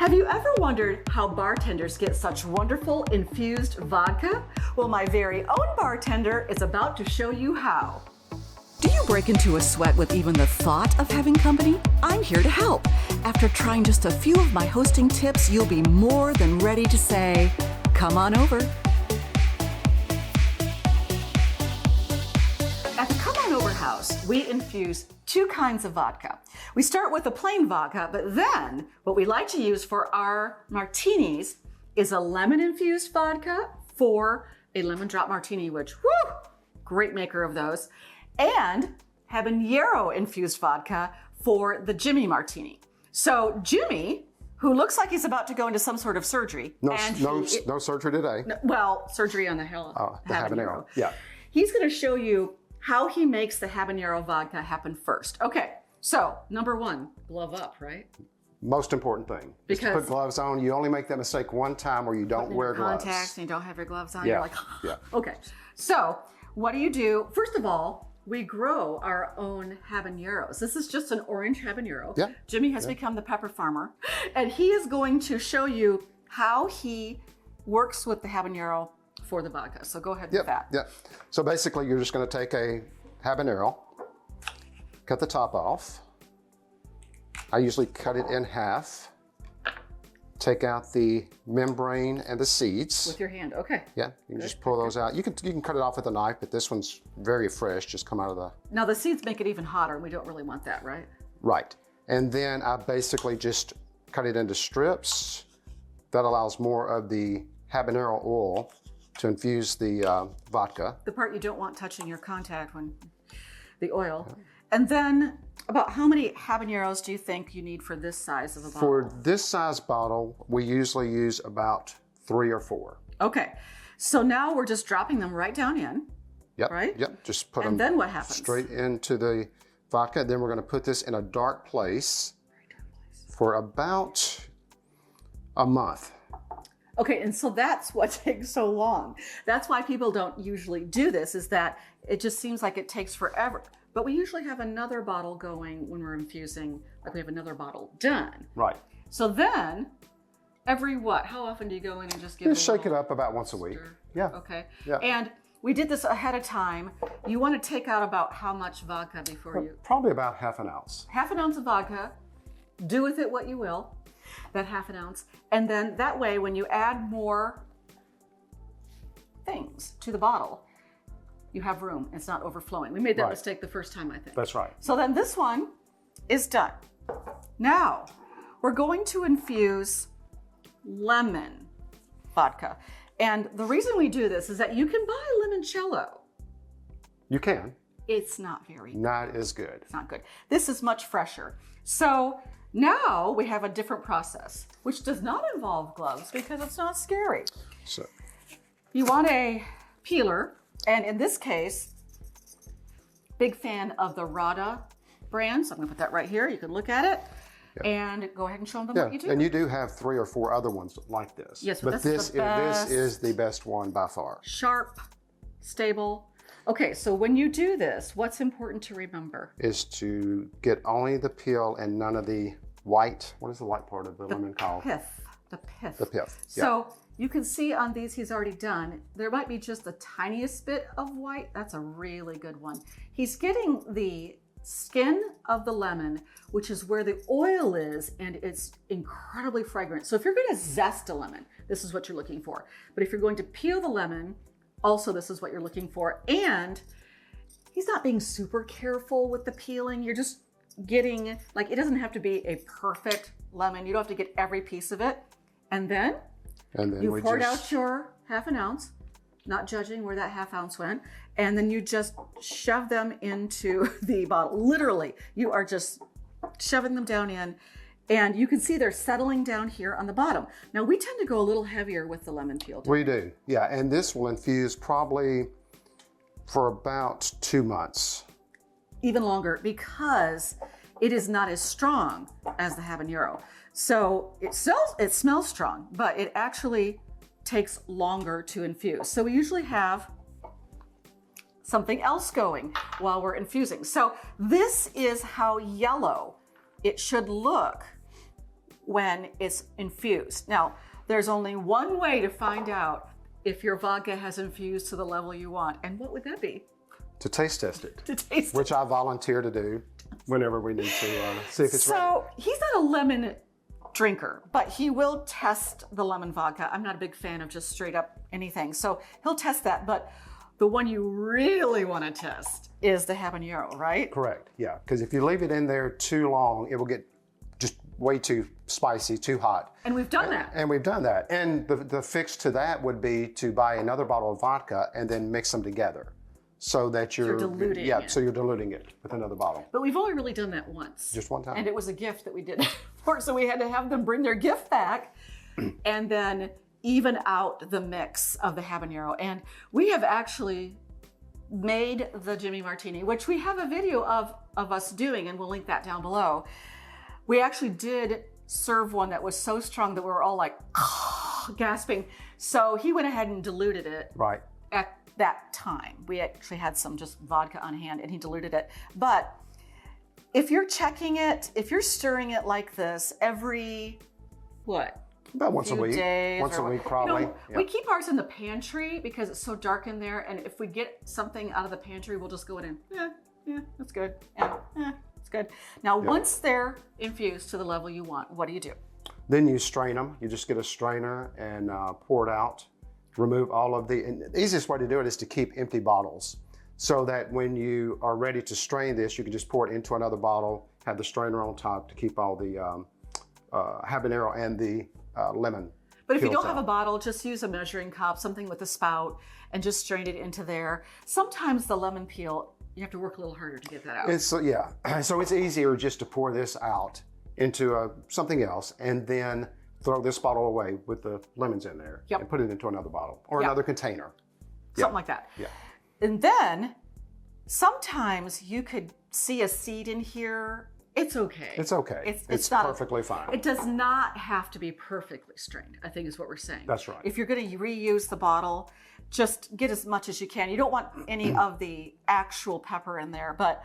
Have you ever wondered how bartenders get such wonderful infused vodka? Well, my very own bartender is about to show you how. Do you break into a sweat with even the thought of having company? I'm here to help. After trying just a few of my hosting tips, you'll be more than ready to say, come on over. At the Come On Over House, we infuse two kinds of vodka. We start with a plain vodka, but then what we like to use for our martinis is a lemon-infused vodka for a lemon drop martini, which, whoo, great maker of those, and habanero-infused vodka for the Jimmy martini. So Jimmy, who looks like he's about to go into some sort of surgery. No surgery today. Well, surgery on the habanero. Yeah. He's going to show you how he makes the habanero vodka happen first. Okay, so number one, glove up, right? Most important thing. Because is to put gloves on. You only make that mistake one time where you don't wear gloves. Contacts and you don't have your gloves on. Yeah. You're like, yeah. Okay. So what do? First of all, we grow our own habaneros. This is just an orange habanero. Yeah. Jimmy has become the pepper farmer, and he is going to show you how he works with the habanero for the vodka. So go ahead with that. Yeah. So basically, you're just going to take a habanero, cut the top off. I usually cut it in half. Take out the membrane and the seeds. With your hand, okay. Yeah, you can just pull those out. You can cut it off with a knife, but this one's very fresh, just come out of the... Now the seeds make it even hotter, and we don't really want that, right? Right. And then I basically just cut it into strips. That allows more of the habanero oil to infuse the vodka. The part you don't want touching your contact when the oil. Yeah. And then about how many habaneros do you think you need for this size of a bottle? For this size bottle, we usually use about 3 or 4. Okay. So now we're just dropping them right down in. Yep. Right? Yep. Just put them. And then what happens? Straight into the vodka. Then we're going to put this in a dark place for about a month. Okay, and so that's what takes so long. That's why people don't usually do this, is that it just seems like it takes forever. But we usually have another bottle going when we're infusing, like we have another bottle done. Right. So then, every what? How often do you go in and just give it a shake it up about once a week. Yeah. Okay. Yeah. And we did this ahead of time. You want to take out about how much vodka before you? Probably about half an ounce. Half an ounce of vodka. Do with it what you will. That half an ounce. And then that way, when you add more things to the bottle, you have room. It's not overflowing. We made that mistake the first time, I think. That's right. So then this one is done. Now, we're going to infuse lemon vodka. And the reason we do this is that you can buy limoncello. You can. It's not very good. Not as good. It's not good. This is much fresher. So now we have a different process, which does not involve gloves because it's not scary. So you want a peeler, and in this case, big fan of the Rada brand. So I'm gonna put that right here. You can look at it and go ahead and show them what you do. And you do have 3 or 4 other ones like this. Yes, but this is the best one by far. Sharp, stable. Okay, so when you do this, what's important to remember? Is to get only the peel and none of the white. What is the white part of the lemon called? The pith. The pith. So you can see on these he's already done. There might be just the tiniest bit of white. That's a really good one. He's getting the skin of the lemon, which is where the oil is, and it's incredibly fragrant. So if you're going to zest a lemon, this is what you're looking for. But if you're going to peel the lemon, also this is what you're looking for. And he's not being super careful with the peeling. You're just getting, like, it doesn't have to be a perfect lemon. You don't have to get every piece of it. And then you poured out your half an ounce, not judging where that half ounce went, and then you just shove them into the bottle. Literally, you are just shoving them down in, and you can see they're settling down here on the bottom. Now, we tend to go a little heavier with the lemon peel. We do, yeah, and this will infuse probably for about 2 months. Even longer, because it is not as strong as the habanero. So it smells strong, but it actually takes longer to infuse. So we usually have something else going while we're infusing. So this is how yellow it should look when it's infused. Now, there's only one way to find out if your vodka has infused to the level you want. And what would that be? To taste test it. To taste it. Which I volunteer to do whenever we need to see if it's ready. So he's not a lemon drinker, but he will test the lemon vodka. I'm not a big fan of just straight up anything. So he'll test that, but the one you really want to test is the habanero, right? Correct, yeah. Because if you leave it in there too long, it will get just way too spicy, too hot. And we've done that. And we've done that. And the fix to that would be to buy another bottle of vodka and then mix them together. So that you're diluting yeah, it. so you're diluting it with another bottle. But we've only really done that once. Just one time. And it was a gift that we did for, so we had to have them bring their gift back and then even out the mix of the habanero. And we have actually made the Jimmy Martini, which we have a video of us doing, and we'll link that down below. We actually did serve one that was so strong that we were all like gasping. So he went ahead and diluted it. Right. At that time. We actually had some just vodka on hand and he diluted it. But if you're checking it, if you're stirring it like this every, what? About once a week. Days once a week, probably. Yeah. We keep ours in the pantry because it's so dark in there. And if we get something out of the pantry, we'll just go in and, yeah, that's good. Yeah, it's good. Now, once they're infused to the level you want, what do you do? Then you strain them. You just get a strainer and pour it out. Remove all of and the easiest way to do it is to keep empty bottles so that when you are ready to strain this, you can just pour it into another bottle, have the strainer on top to keep all the habanero and the lemon. But if you don't have a bottle, just use a measuring cup, something with a spout, and just strain it into there. Sometimes the lemon peel, you have to work a little harder to get that out. So it's easier just to pour this out into something else and then throw this bottle away with the lemons in there and put it into another bottle or another container. Something like that. Yeah. And then sometimes you could see a seed in here. It's okay. It's okay. It's not perfectly fine. It does not have to be perfectly strained, I think is what we're saying. That's right. If you're going to reuse the bottle, just get as much as you can. You don't want any of the actual pepper in there. But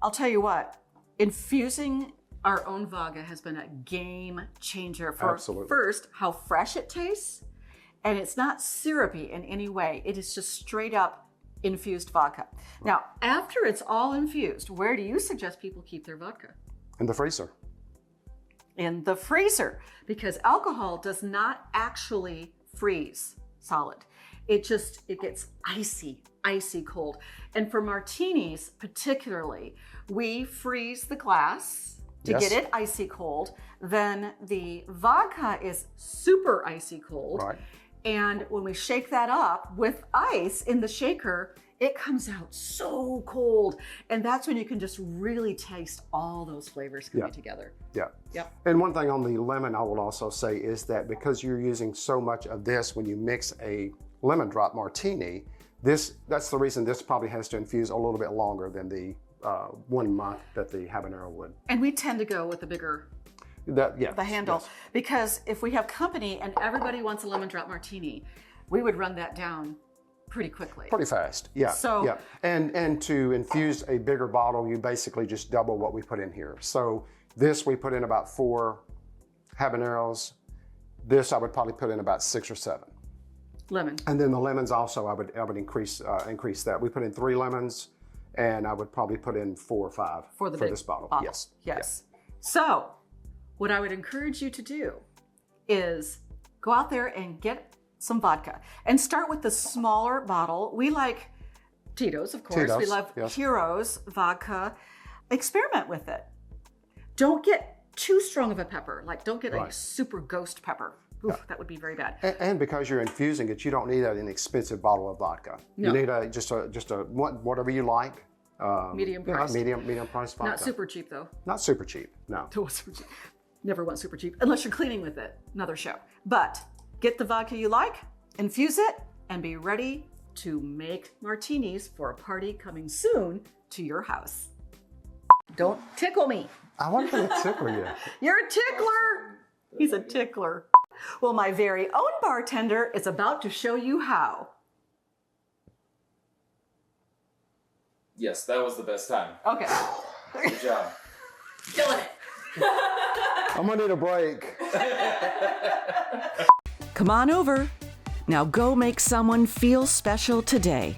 I'll tell you what, infusing our own vodka has been a game changer for first, how fresh it tastes, and it's not syrupy in any way. It is just straight up infused vodka. Now, after it's all infused, where do you suggest people keep their vodka? In the freezer. In the freezer, because alcohol does not actually freeze solid. It gets icy cold. And for martinis particularly, we freeze the glass to get it icy cold. Then the vodka is super icy cold. Right. And when we shake that up with ice in the shaker, it comes out so cold. And that's when you can just really taste all those flavors coming together. Yeah. Yep. And one thing on the lemon I will also say is that because you're using so much of this when you mix a lemon drop martini, that's the reason this probably has to infuse a little bit longer than the 1 month that the habanero would. And we tend to go with the bigger the handle, because if we have company and everybody wants a lemon drop martini, we would run that down pretty quickly. Pretty fast, yeah. So, yeah. And to infuse a bigger bottle, you basically just double what we put in here. So this we put in about 4 habaneros. This I would probably put in about 6 or 7. Lemon. And then the lemons also I would increase that. We put in 3 lemons, and I would probably put in 4 or 5 for this bottle. Yes. Yes. Yeah. So what I would encourage you to do is go out there and get some vodka and start with the smaller bottle. We like Tito's, of course. We love Heroes vodka. Experiment with it. Don't get too strong of a pepper. Like, don't get a super ghost pepper. Oof, that would be very bad. And because you're infusing it, you don't need an expensive bottle of vodka. No. You need just a whatever you like. Medium price. Medium price vodka. Not super cheap though. Not super cheap. No. Never want super cheap unless you're cleaning with it. Another show. But get the vodka you like, infuse it, and be ready to make martinis for a party coming soon to your house. Don't tickle me. I want to tickle you. You're a tickler. He's a tickler. Well, my very own bartender is about to show you how. Yes, that was the best time. Okay. Good job. Killing it. I'm gonna need a break. Come on over. Now go make someone feel special today.